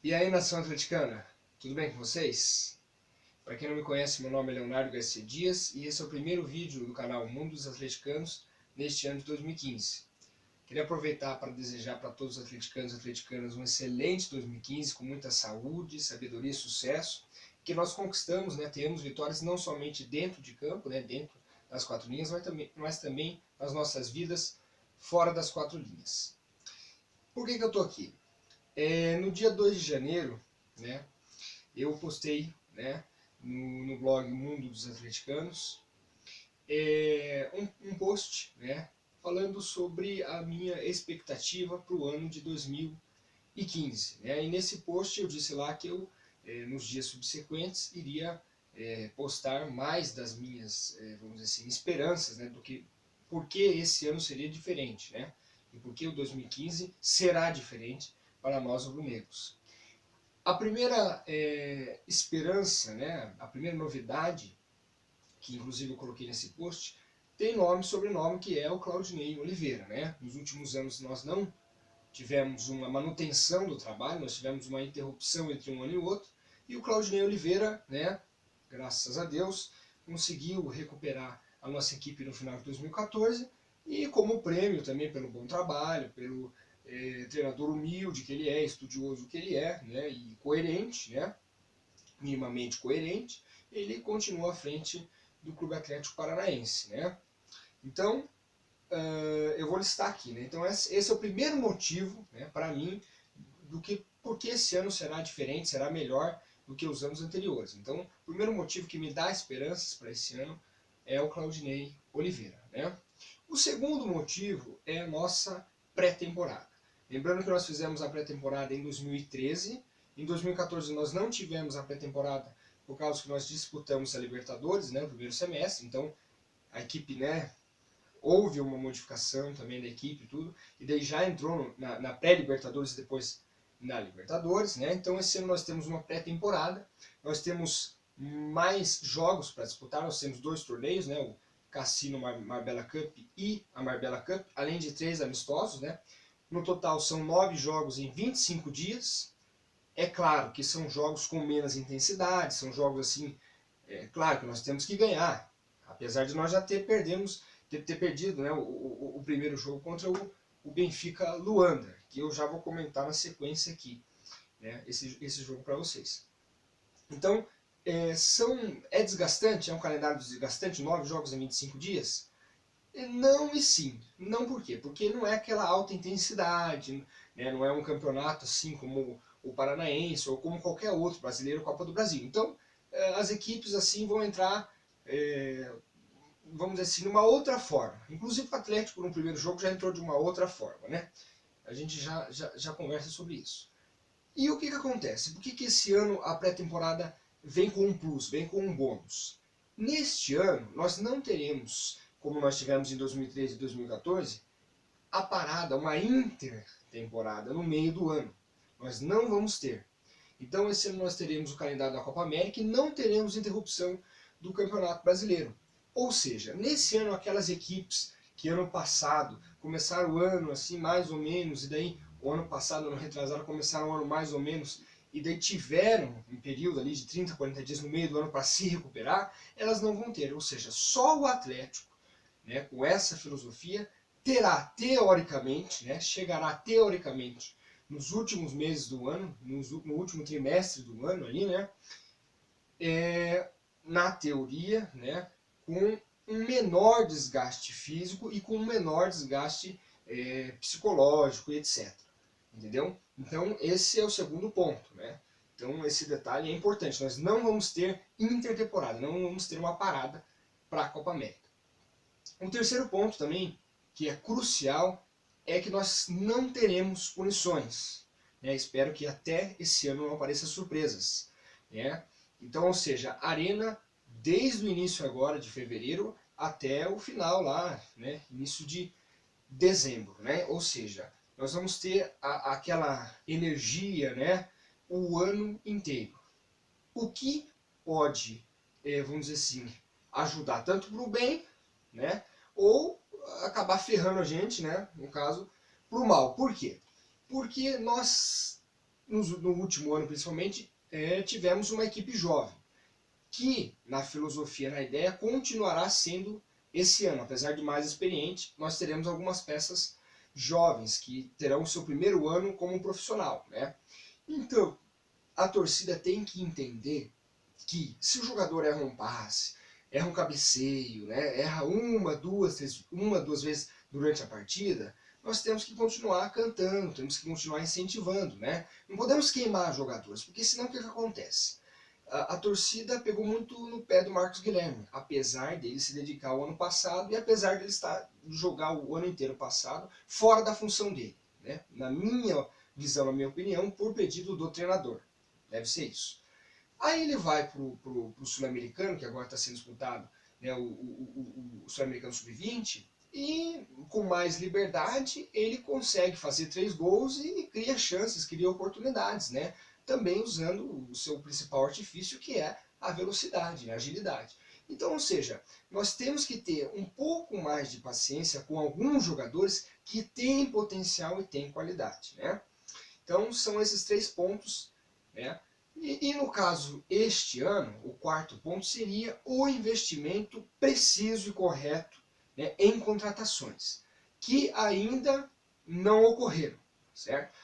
E aí, nação atleticana, tudo bem com vocês? Para quem não me conhece, meu nome é Leonardo Garcia Dias e esse é o primeiro vídeo do canal Mundo dos Atleticanos neste ano de 2015. Queria aproveitar para desejar para todos os atleticanos e atleticanas um excelente 2015, com muita saúde, sabedoria e sucesso, que nós conquistamos, tenhamos vitórias não somente dentro de campo, dentro das quatro linhas, mas também nas nossas vidas fora das quatro linhas. Por que eu estou aqui? No dia 2 de janeiro, eu postei no blog Mundo dos Atleticanos um post falando sobre a minha expectativa para o ano de 2015. E nesse post eu disse lá que eu, nos dias subsequentes, iria postar mais das minhas, vamos dizer assim, esperanças, do que porque esse ano seria diferente, e porque o 2015 será diferente para nós rubro-negros. A primeira esperança, a primeira novidade, que inclusive eu coloquei nesse post, tem nome e sobrenome, que é o Claudinei Oliveira. Nos últimos anos nós não tivemos uma manutenção do trabalho, nós tivemos uma interrupção entre um ano e outro, e o Claudinei Oliveira, graças a Deus, conseguiu recuperar a nossa equipe no final de 2014, e como prêmio também pelo bom trabalho, pelo treinador humilde que ele é, estudioso que ele é, e coerente, minimamente coerente, ele continua à frente do Clube Atlético Paranaense. Então, eu vou listar aqui. Então, esse é o primeiro motivo, para mim, porque esse ano será diferente, será melhor do que os anos anteriores. Então, o primeiro motivo que me dá esperanças para esse ano é o Claudinei Oliveira. O segundo motivo é a nossa pré-temporada. Lembrando que nós fizemos a pré-temporada em 2013, em 2014 nós não tivemos a pré-temporada por causa que nós disputamos a Libertadores, no primeiro semestre, então a equipe, houve uma modificação também da equipe e tudo, e daí já entrou na pré-Libertadores e depois na Libertadores, então esse ano nós temos uma pré-temporada, nós temos mais jogos para disputar, nós temos 2 torneios, o Cassino Marbella Cup e a Marbella Cup, além de 3 amistosos, no total são 9 jogos em 25 dias, é claro que são jogos com menos intensidade, são jogos assim, claro que nós temos que ganhar, apesar de nós já ter perdido o primeiro jogo contra o Benfica Luanda, que eu já vou comentar na sequência aqui, esse jogo para vocês. Então, é desgastante, é um calendário desgastante, 9 jogos em 25 dias? Não e sim. Não por quê? Porque não é aquela alta intensidade, não é um campeonato assim como o Paranaense ou como qualquer outro brasileiro, Copa do Brasil. Então, as equipes assim vão entrar, vamos dizer assim, numa outra forma. Inclusive o Atlético no primeiro jogo já entrou de uma outra forma. A gente já conversa sobre isso. E o que acontece? Por que esse ano a pré-temporada vem com um plus, vem com um bônus? Neste ano, nós não teremos, como nós tivemos em 2013 e 2014, a parada, uma intertemporada no meio do ano. Nós não vamos ter. Então esse ano nós teremos o calendário da Copa América e não teremos interrupção do Campeonato Brasileiro. Ou seja, nesse ano aquelas equipes que ano passado começaram o ano assim mais ou menos, e daí o ano passado, ano retrasado, começaram o ano mais ou menos, e daí tiveram um período ali de 30, 40 dias no meio do ano para se recuperar, elas não vão ter. Ou seja, só o Atlético, com essa filosofia, terá teoricamente, chegará teoricamente nos últimos meses do ano, no último trimestre do ano ali, na teoria, com um menor desgaste físico e com um menor desgaste psicológico e etc. Entendeu? Então esse é o segundo ponto. Então esse detalhe é importante. Nós não vamos ter intertemporada, não vamos ter uma parada para a Copa América. Um terceiro ponto também, que é crucial, é que nós não teremos punições. Espero que até esse ano não apareçam surpresas. Então, ou seja, Arena desde o início agora de fevereiro até o final lá, início de dezembro. Ou seja, nós vamos ter aquela energia o ano inteiro. O que pode, vamos dizer assim, ajudar tanto para o bem, ou acabar ferrando a gente, no caso, para o mal. Por quê? Porque nós no último ano principalmente, tivemos uma equipe jovem, que na filosofia, na ideia, continuará sendo esse ano. Apesar de mais experiente, nós teremos algumas peças jovens que terão o seu primeiro ano como profissional, né? Então, a torcida tem que entender que se o jogador erra um passe, erra um cabeceio, né, erra uma, duas vezes durante a partida, nós temos que continuar cantando, temos que continuar incentivando, né? Não podemos queimar jogadores, porque senão o que acontece? A torcida pegou muito no pé do Marcos Guilherme, apesar dele se dedicar ao ano passado e apesar dele jogar o ano inteiro passado fora da função dele, né? Na minha visão, na minha opinião, por pedido do treinador. Deve ser isso. Aí ele vai pro Sul-Americano, que agora está sendo disputado, né, o Sul-Americano Sub-20, e com mais liberdade ele consegue fazer 3 gols e cria chances, cria oportunidades, né? Também usando o seu principal artifício, que é a velocidade, a agilidade. Então, ou seja, nós temos que ter um pouco mais de paciência com alguns jogadores que têm potencial e têm qualidade, né? Então, são esses 3 pontos, né? E no caso, este ano, o quarto ponto seria o investimento preciso e correto, né, em contratações, que ainda não ocorreram, certo?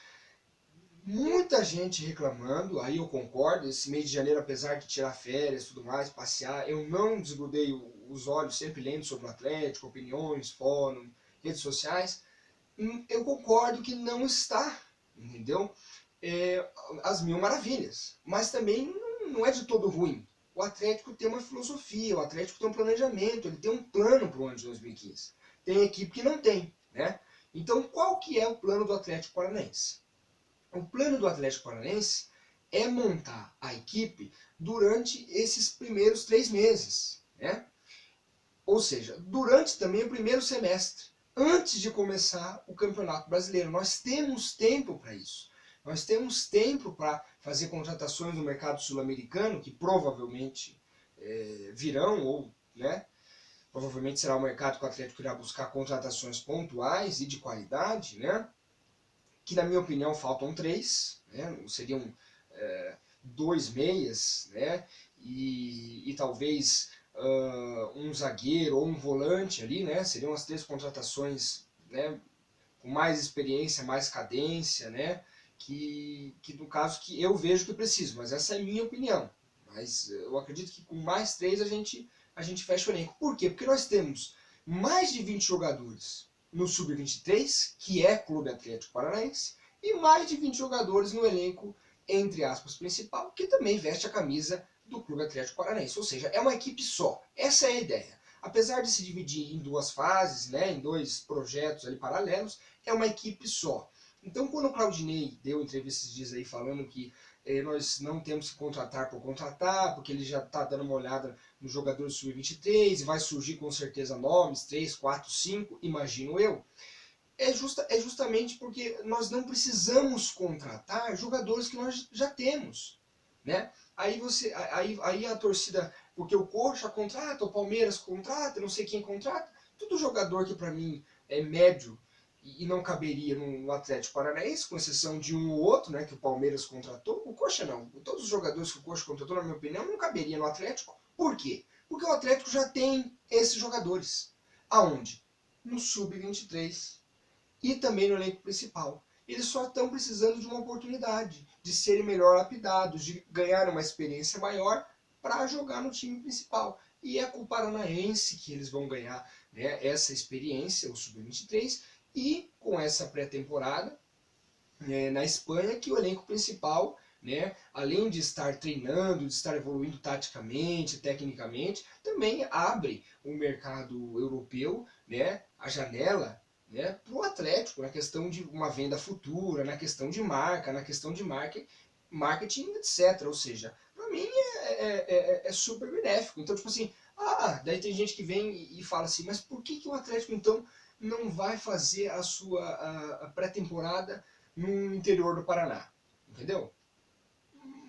Muita gente reclamando, aí eu concordo, esse mês de janeiro, apesar de tirar férias e tudo mais, passear, eu não desgrudei os olhos, sempre lendo sobre o Atlético, opiniões, fórum, redes sociais, eu concordo que não está, entendeu? As mil maravilhas, mas também não é de todo ruim. O Atlético tem uma filosofia, o Atlético tem um planejamento, ele tem um plano para o ano de 2015. Tem equipe que não tem, né? Então qual que é o plano do Atlético Paranaense? O plano do Atlético Paranaense é montar a equipe durante esses primeiros 3 meses, né? Ou seja, durante também o primeiro semestre, antes de começar o Campeonato Brasileiro. Nós temos tempo para isso. Nós temos tempo para fazer contratações no mercado sul-americano, que provavelmente virão, ou, né, provavelmente será o mercado que o Atlético irá buscar contratações pontuais e de qualidade, né, que na minha opinião faltam 3, né, seriam 2 meias, né, e talvez um zagueiro ou um volante ali, né, seriam as 3 contratações, né, com mais experiência, mais cadência, né, que no caso que eu vejo que preciso, mas essa é a minha opinião. Mas eu acredito que com mais 3 a gente fecha o elenco. Por quê? Porque nós temos mais de 20 jogadores no Sub-23, que é Clube Atlético Paranaense, e mais de 20 jogadores no elenco, entre aspas, principal, que também veste a camisa do Clube Atlético Paranaense. Ou seja, é uma equipe só. Essa é a ideia. Apesar de se dividir em 2 fases, né, em 2 projetos ali paralelos, é uma equipe só. Então, quando o Claudinei deu entrevista esses dias aí falando que nós não temos que contratar por contratar, porque ele já está dando uma olhada nos jogadores do Sub-23, e vai surgir com certeza nomes, 3, 4, 5, imagino eu, é justamente porque nós não precisamos contratar jogadores que nós já temos, né? Aí a torcida, porque o Coxa contrata, o Palmeiras contrata, não sei quem contrata, tudo jogador que para mim é médio e não caberia no Atlético Paranaense, com exceção de um ou outro, né, que o Palmeiras contratou. O Coxa não. Todos os jogadores que o Coxa contratou, na minha opinião, não caberia no Atlético. Por quê? Porque o Atlético já tem esses jogadores. Aonde? No Sub-23 e também no elenco principal. Eles só estão precisando de uma oportunidade, de serem melhor lapidados, de ganhar uma experiência maior para jogar no time principal. E é com o Paranaense que eles vão ganhar, né, essa experiência, o Sub-23, e com essa pré-temporada na Espanha, que o elenco principal, né, além de estar treinando, de estar evoluindo taticamente, tecnicamente, também abre o mercado europeu, né, a janela, né, para o Atlético, na questão de uma venda futura, na questão de marca, na questão de marketing, etc. Ou seja, para mim é super benéfico. Então, tipo assim, daí tem gente que vem e fala assim, mas por que o Atlético, então, não vai fazer a sua pré-temporada no interior do Paraná? Entendeu?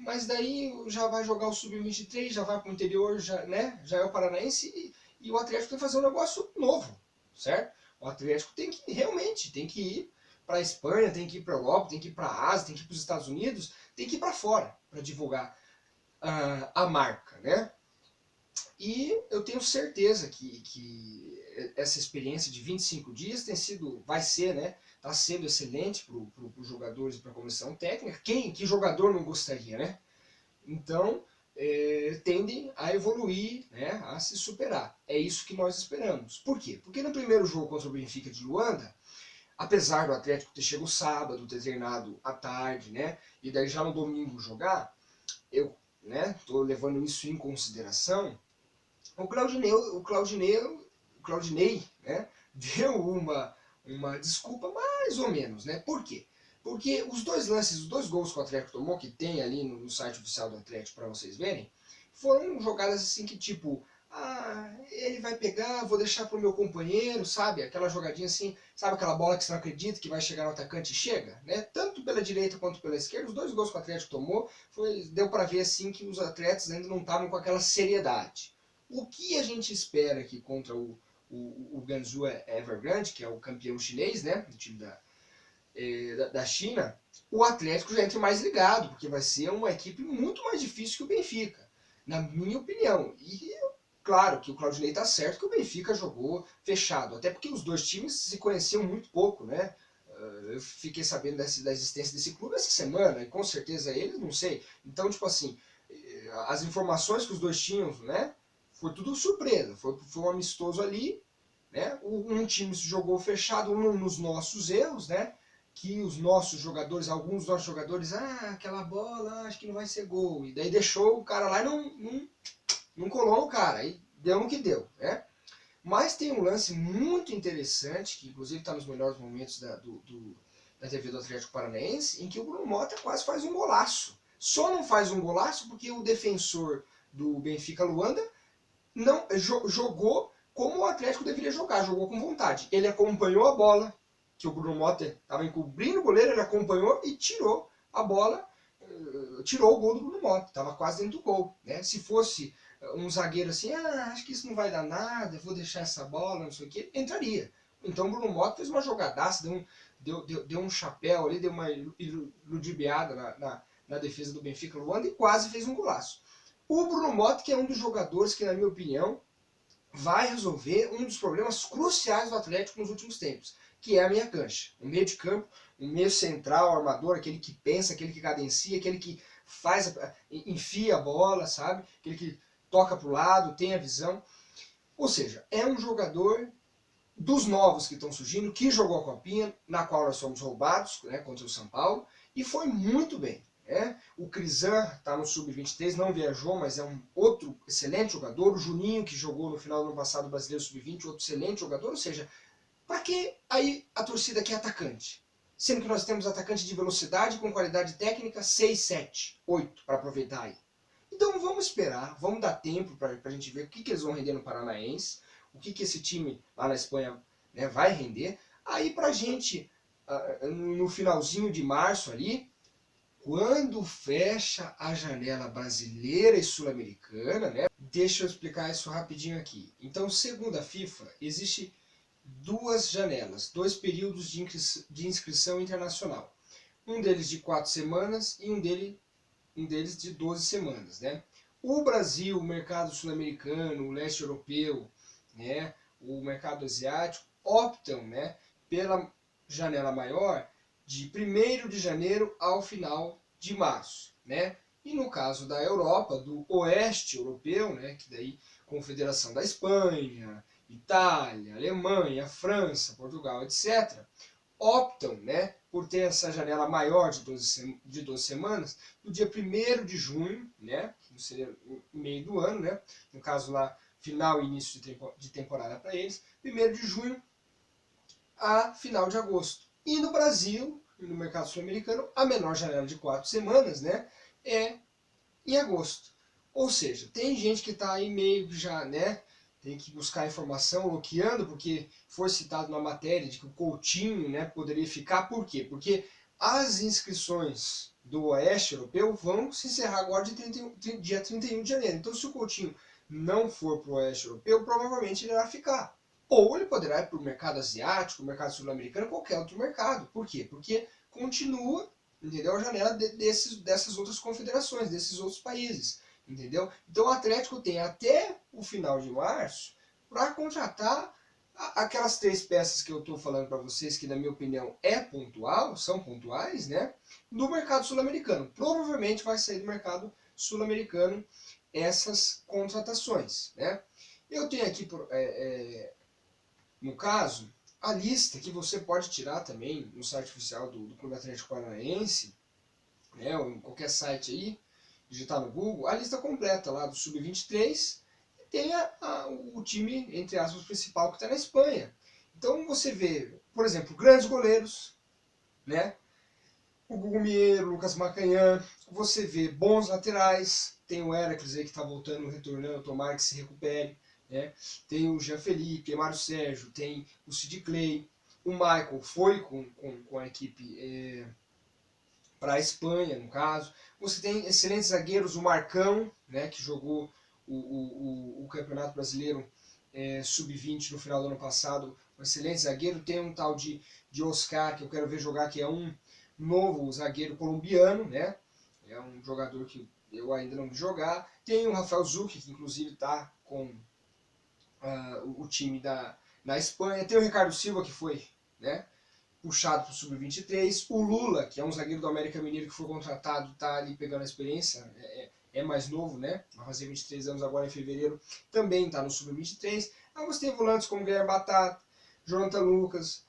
Mas daí já vai jogar o Sub-23, já vai para o interior, já, né, já é o paranaense, e o Atlético tem que fazer um negócio novo, certo? O Atlético tem que realmente tem que ir para a Espanha, tem que ir para a Europa, tem que ir para a Ásia, tem que ir para os Estados Unidos, tem que ir para fora para divulgar a marca, né? E eu tenho certeza que essa experiência de 25 dias vai ser, né? Está sendo excelente para os jogadores e para a comissão técnica. Que jogador não gostaria, né? Então, tendem a evoluir, né, a se superar. É isso que nós esperamos. Por quê? Porque no primeiro jogo contra o Benfica de Luanda, apesar do Atlético ter chegado sábado, ter treinado à tarde, né, e daí já no domingo jogar, eu estou levando isso em consideração, o Claudinei, né, deu uma desculpa mais ou menos, né? Por quê? Porque os dois lances, os dois gols que o Atlético tomou, que tem ali no site oficial do Atlético para vocês verem, foram jogadas assim que tipo, ele vai pegar, vou deixar pro meu companheiro, sabe? Aquela jogadinha assim, sabe aquela bola que você não acredita que vai chegar no atacante e chega, né? Tanto pela direita quanto pela esquerda, os dois gols que o Atlético tomou, deu para ver assim que os atletas ainda não estavam com aquela seriedade. O que a gente espera aqui contra o Guangzhou Evergrande, que é o campeão chinês, né, do time da China, o Atlético já entra mais ligado, porque vai ser uma equipe muito mais difícil que o Benfica, na minha opinião. E claro que o Claudinei está certo que o Benfica jogou fechado, até porque os dois times se conheciam muito pouco, né? Eu fiquei sabendo da existência desse clube essa semana, e com certeza eles, não sei. Então, tipo assim, as informações que os dois tinham, né? Foi tudo surpresa, foi um amistoso ali, né? Um time jogou fechado nos nossos erros, né? Que os nossos jogadores, alguns dos nossos jogadores, aquela bola, acho que não vai ser gol. E daí deixou o cara lá e não colou o cara, e deu no que deu, né? Mas tem um lance muito interessante, que inclusive está nos melhores momentos da TV do Atlético Paranaense, em que o Bruno Mota quase faz um golaço. Só não faz um golaço porque o defensor do Benfica Luanda não jogou como o Atlético deveria jogar, jogou com vontade. Ele acompanhou a bola, que o Bruno Mota estava encobrindo o goleiro, ele acompanhou e tirou a bola, tirou o gol do Bruno Mota, estava quase dentro do gol, né? Se fosse um zagueiro assim, acho que isso não vai dar nada, vou deixar essa bola, não sei o que, entraria. Então o Bruno Mota fez uma jogadaça, deu um chapéu ali, deu uma ludibriada na defesa do Benfica Luanda e quase fez um golaço. O Bruno Mota, que é um dos jogadores que, na minha opinião, vai resolver um dos problemas cruciais do Atlético nos últimos tempos, que é a meia cancha. O meio de campo, o meio central, o armador, aquele que pensa, aquele que cadencia, aquele que enfia a bola, sabe? Aquele que toca para o lado, tem a visão. Ou seja, é um jogador dos novos que estão surgindo, que jogou a Copinha, na qual nós fomos roubados, né, contra o São Paulo, e foi muito bem. O Crisan está no Sub-23, não viajou, mas é um outro excelente jogador. O Juninho, que jogou no final do ano passado o Brasileiro Sub-20, outro excelente jogador. Ou seja, para que aí a torcida quer atacante? Sendo que nós temos atacante de velocidade com qualidade técnica 6, 7, 8 para aproveitar aí. Então vamos esperar, vamos dar tempo para a gente ver o que eles vão render no Paranaense, o que esse time lá na Espanha, né, vai render. Aí para a gente, no finalzinho de março ali, quando fecha a janela brasileira e sul-americana, né? Deixa eu explicar isso rapidinho aqui. Então, segundo a FIFA, existe duas janelas, dois períodos de inscrição internacional. Um deles de 4 semanas e um deles de 12 semanas, né? O Brasil, o mercado sul-americano, o leste europeu, né, o mercado asiático, optam, né, pela janela maior de 1º de janeiro ao final de março, né? E no caso da Europa, do oeste europeu, né, que daí Confederação da Espanha, Itália, Alemanha, França, Portugal, etc., optam, né, por ter essa janela maior de 12 semanas, do dia 1º de junho, né, que seria meio do ano, né, no caso lá, final e início de temporada para eles, 1º de junho a final de agosto. E no Brasil, no mercado sul-americano, a menor janela de 4 semanas, né, é em agosto. Ou seja, tem gente que está aí meio já, né, tem que buscar informação, bloqueando, porque foi citado na matéria de que o Coutinho, né, poderia ficar. Por quê? Porque as inscrições do Oeste Europeu vão se encerrar agora dia 31 de janeiro. Então, se o Coutinho não for para o Oeste Europeu, provavelmente ele irá ficar. ou ele poderá ir para o mercado asiático, o mercado sul-americano, qualquer outro mercado. Por quê? Porque continua, entendeu, a janela dessas outras confederações, desses outros países, entendeu? Então o Atlético tem até o final de março para contratar aquelas 3 peças que eu estou falando para vocês, que na minha opinião são pontuais, né, do mercado sul-americano. Provavelmente vai sair do mercado sul-americano essas contratações, né? Eu tenho aqui, no caso, a lista que você pode tirar também no site oficial do Clube Atlético Paranaense, né, ou em qualquer site aí, digitar no Google, a lista completa lá do Sub-23, e tem o time, entre aspas, principal que está na Espanha. Então você vê, por exemplo, grandes goleiros, né? O Gugu Mieiro, o Lucas Macanhã, você vê bons laterais, tem o Heracles aí que está voltando, retornando, tomara que se recupere, né? Tem o Jean Felipe, Mário Sérgio, tem o Sid Clay, o Michael foi com a equipe para a Espanha, no caso. Você tem excelentes zagueiros, o Marcão, né, que jogou o Campeonato Brasileiro Sub-20 no final do ano passado, um excelente zagueiro. Tem um tal de Oscar, que eu quero ver jogar, que é um novo zagueiro colombiano, né? É um jogador que eu ainda não vi jogar. Tem o Rafael Zucchi, que inclusive está com o time na Espanha. Tem o Ricardo Silva, que foi, né, puxado para o Sub-23. O Lula, que é um zagueiro do América Mineiro que foi contratado, está ali pegando a experiência, é mais novo, né? Vai fazer 23 anos agora em fevereiro, também está no Sub-23. Aí você tem volantes como Guilherme Batata, Jonathan Lucas,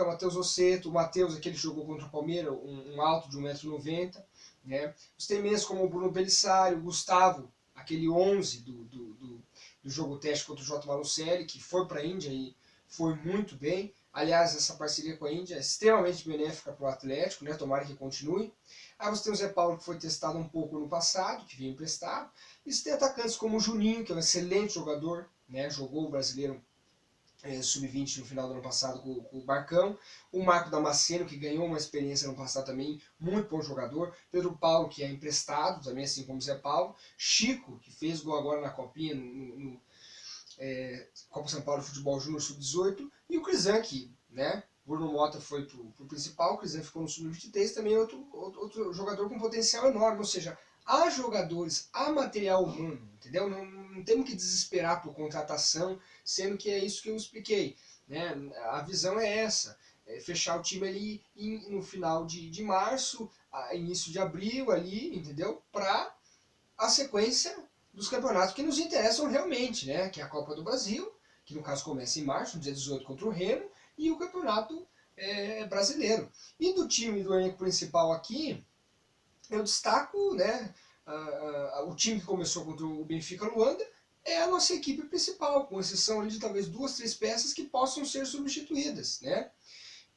Matheus Osseto, o Matheus, aquele que jogou contra o Palmeiras, um alto de 1,90 m. Né? Você tem mesmo como o Bruno Belisário, o Gustavo, aquele 11 do jogo teste contra o J. Malucelli, que foi para a Índia e foi muito bem. Aliás, essa parceria com a Índia é extremamente benéfica para o Atlético, né? Tomara que continue. Aí você tem o Zé Paulo, que foi testado um pouco no passado, que vinha emprestado. E você tem atacantes como o Juninho, que é um excelente jogador, né? Jogou o Brasileiro Sub-20 no final do ano passado com o Barcão. O Marco Damasceno, que ganhou uma experiência no passado também, muito bom jogador. Pedro Paulo, que é emprestado, também assim como o Zé Paulo. Chico, que fez gol agora na Copinha, no Copa São Paulo Futebol Júnior Sub-18, e o Crisan, que, né, Bruno Mota foi pro principal, o Crisan ficou no Sub-23, também outro jogador com potencial enorme, ou seja, há jogadores, há material humano, entendeu? Não temos que desesperar por contratação, sendo que é isso que eu expliquei, né? A visão é essa, fechar o time ali no final de março, início de abril ali, entendeu? Para a sequência dos campeonatos que nos interessam realmente, né? Que é a Copa do Brasil, que no caso começa em março, no dia 18 contra o Remo, e o Campeonato Brasileiro. E do time do elenco principal aqui, eu destaco, né, o time que começou contra o Benfica Luanda, é a nossa equipe principal, com exceção ali de talvez 2, 3 peças que possam ser substituídas, né?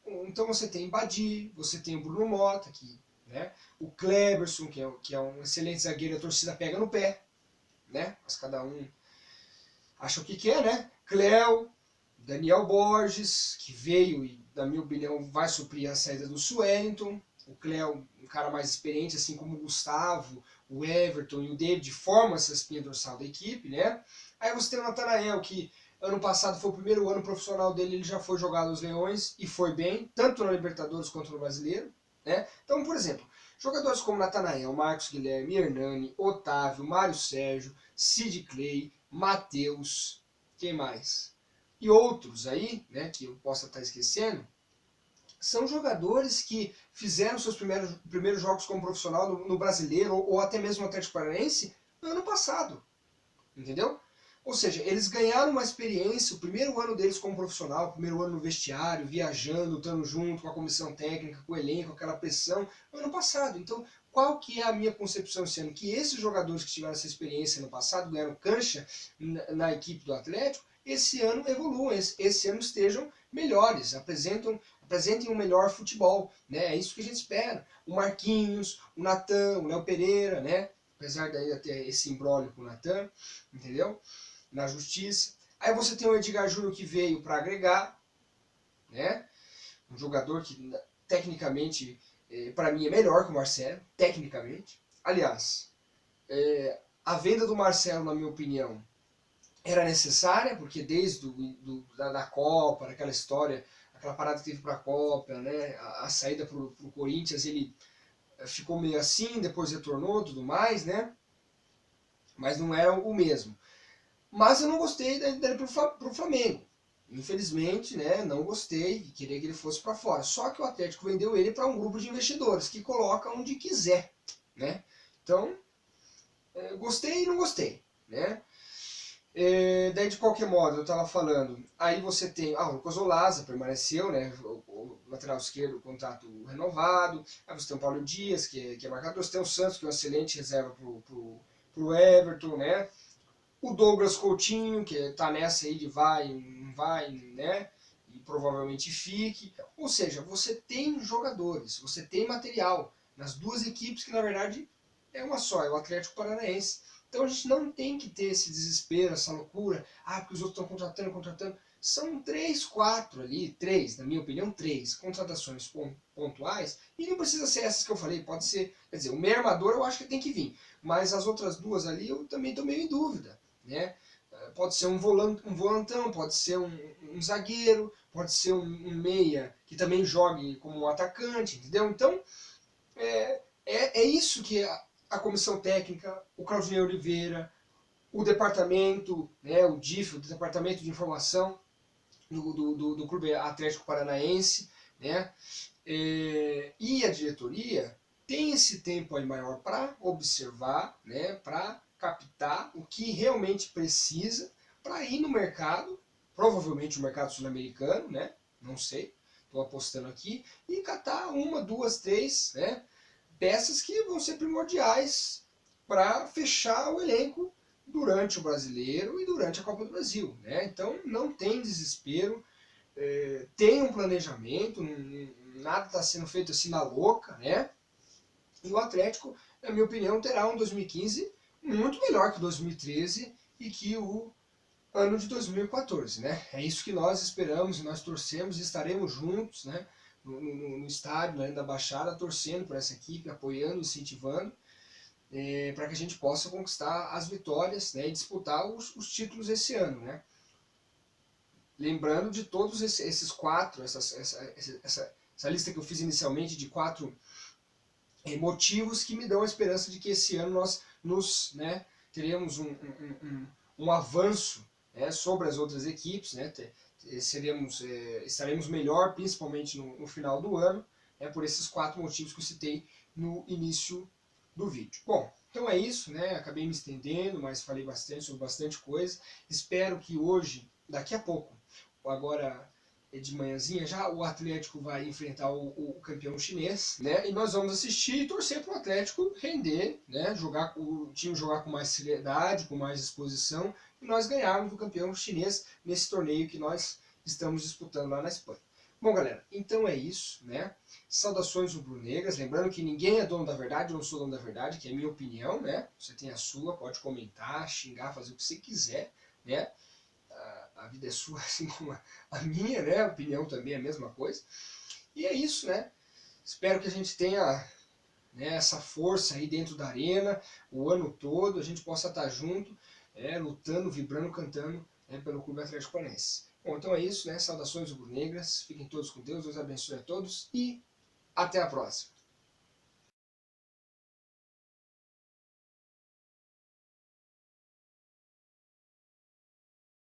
Então você tem Badi, você tem o Bruno Mota, né, o Kleberson, que é um excelente zagueiro, a torcida pega no pé, né? Mas cada um acha o que quer, né? Cléo, Daniel Borges, que veio e, na minha opinião, vai suprir a saída do Suellington. O Cléo, um cara mais experiente, assim como o Gustavo, o Everton e o David, formam essa espinha dorsal da equipe, né? Aí você tem o Natanael, que ano passado foi o primeiro ano profissional dele, ele já foi jogar nos Leões e foi bem, tanto na Libertadores quanto no Brasileiro, né? Então, por exemplo, jogadores como Natanael, Marcos Guilherme, Hernani, Otávio, Mário Sérgio, Sid Clay, Matheus, quem mais? E outros aí, né, que eu possa estar esquecendo, são jogadores que fizeram seus primeiros jogos como profissional no Brasileiro ou até mesmo no Atlético Paranaense no ano passado, entendeu? Ou seja, eles ganharam uma experiência, o primeiro ano deles como profissional, o primeiro ano no vestiário, viajando, estando junto com a comissão técnica, com o elenco, aquela pressão, no ano passado. Então, qual que é a minha concepção sendo que esses jogadores que tiveram essa experiência no passado, ganharam cancha na equipe do Atlético, esse ano evoluam, esse ano estejam melhores, apresentem um melhor futebol, né? É isso que a gente espera. O Marquinhos, o Natan, o Léo Pereira, né? Apesar daí até esse imbróglio com o Natan, entendeu? Na justiça. Aí você tem o Edgar Júnior, que veio para agregar, né? Um jogador que tecnicamente para mim é melhor que o Marcelo, tecnicamente. Aliás, a venda do Marcelo, na minha opinião, era necessária, porque desde da Copa, aquela história, aquela parada que teve para a Copa, né, a saída para o Corinthians, ele ficou meio assim, depois retornou, tudo mais, né, mas não era o mesmo. Mas eu não gostei dele para o Flamengo. Infelizmente, né, não gostei e queria que ele fosse para fora. Só que o Atlético vendeu ele para um grupo de investidores que coloca onde quiser, né? Então, gostei e não gostei, né? Daí de qualquer modo, eu estava falando, aí você tem, o Lucas Olaza permaneceu, né, o lateral esquerdo, o contrato renovado, aí você tem o Paulo Dias, que é marcador, você tem o Santos, que é uma excelente reserva pro Everton, né, o Douglas Coutinho, que está nessa aí de vai, não vai, né, e provavelmente fique, ou seja, você tem jogadores, você tem material nas duas equipes que na verdade é uma só, é o Atlético Paranaense. Então a gente não tem que ter esse desespero, essa loucura, porque os outros estão contratando. São 3, 4 ali, 3, na minha opinião, 3 contratações pontuais, e não precisa ser essas que eu falei, pode ser, quer dizer, o meio armador eu acho que tem que vir, mas as outras duas ali eu também estou meio em dúvida, né? Pode ser um volantão, pode ser um zagueiro, pode ser um meia que também jogue como um atacante, entendeu? Então, é isso que a comissão técnica, o Claudinei Oliveira, o departamento, né, o DIF, o Departamento de Informação do Clube Atlético Paranaense, né, e a diretoria tem esse tempo aí maior para observar, né, para captar o que realmente precisa para ir no mercado, provavelmente o mercado sul-americano, né, não sei, estou apostando aqui, e catar uma, duas, três, né, peças que vão ser primordiais para fechar o elenco durante o Brasileiro e durante a Copa do Brasil, né? Então não tem desespero, tem um planejamento, nada está sendo feito assim na louca, né? E o Atlético, na minha opinião, terá um 2015 muito melhor que o 2013 e que o ano de 2014, né? É isso que nós esperamos, nós torcemos e estaremos juntos, né? No estádio, né, da Baixada, torcendo por essa equipe, apoiando, incentivando, para que a gente possa conquistar as vitórias, né, e disputar os títulos esse ano, né? Lembrando de todos esses quatro, essa lista que eu fiz inicialmente de 4 motivos que me dão a esperança de que esse ano nós né, teremos um avanço, né, sobre as outras equipes, né, estaremos melhor, principalmente no final do ano, né, por esses 4 motivos que eu citei no início do vídeo. Bom, então é isso, né, acabei me estendendo, mas falei bastante sobre bastante coisa. Espero que hoje, daqui a pouco, agora de manhãzinha já, o Atlético vai enfrentar o campeão chinês, né? E nós vamos assistir e torcer para o Atlético render, né? O time jogar com mais seriedade, com mais disposição, e nós ganharmos do campeão chinês nesse torneio que nós estamos disputando lá na Espanha. Bom, galera, então é isso, né? Saudações rubro-negras, lembrando que ninguém é dono da verdade, eu não sou dono da verdade, que é a minha opinião, né? Você tem a sua, pode comentar, xingar, fazer o que você quiser, né? A vida é sua, assim como a minha, né? A opinião também é a mesma coisa. E é isso, né? Espero que a gente tenha, né, essa força aí dentro da arena, o ano todo, a gente possa estar junto, lutando, vibrando, cantando, né, pelo Clube Atlético Paranaense. Bom, então é isso, né? Saudações rubro-negras, fiquem todos com Deus, Deus abençoe a todos e até a próxima.